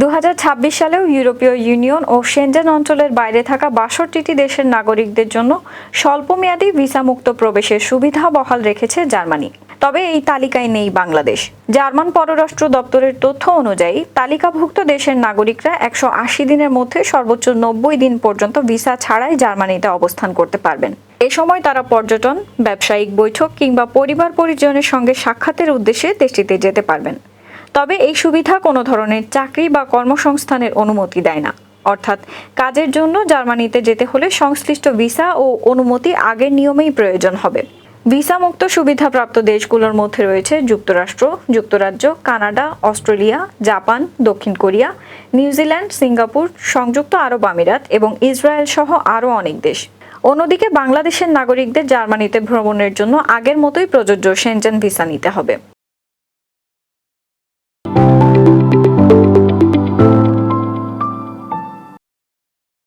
2026 সালেও ইউরোপীয় ইউনিয়ন ও সেনজেন অঞ্চলের বাইরে থাকা 62টি দেশের নাগরিকদের জন্য স্বল্পমেয়াদী ভিসামুক্ত প্রবেশের সুবিধা বহাল রেখেছে জার্মানি। তবে এই তালিকায় নেই বাংলাদেশ। জার্মান পররাষ্ট্র দপ্তরের তথ্য অনুযায়ী তালিকাভুক্ত দেশের নাগরিকরা 180 দিনের মধ্যে সর্বোচ্চ 90 দিন পর্যন্ত ভিসা ছাড়াই জার্মানিতে অবস্থান করতে পারবেন। এ সময় তারা পর্যটন, ব্যবসায়িক বৈঠক কিংবা পরিবার পরিজনের সঙ্গে সাক্ষাতের উদ্দেশ্যে দেশটিতে যেতে পারবেন। তবে এই সুবিধা কোনো ধরনের চাকরি বা কর্মসংস্থানের অনুমতি দেয় না। অর্থাৎ কাজের জন্য জার্মানিতে যেতে হলে সংশ্লিষ্ট ভিসা ও অনুমতি আগের নিয়মেই প্রয়োজন হবে। ভিসামুক্ত সুবিধাপ্রাপ্ত দেশগুলোর মধ্যে রয়েছে যুক্তরাষ্ট্র, যুক্তরাজ্য, কানাডা, অস্ট্রেলিয়া, জাপান, দক্ষিণ কোরিয়া, নিউজিল্যান্ড, সিঙ্গাপুর, সংযুক্ত আরব আমিরাত এবং ইসরায়েল সহ আরও অনেক দেশ। অন্যদিকে বাংলাদেশের নাগরিকদের জার্মানিতে ভ্রমণের জন্য আগের মতোই প্রযোজ্য সেনজেন ভিসা নিতে হবে।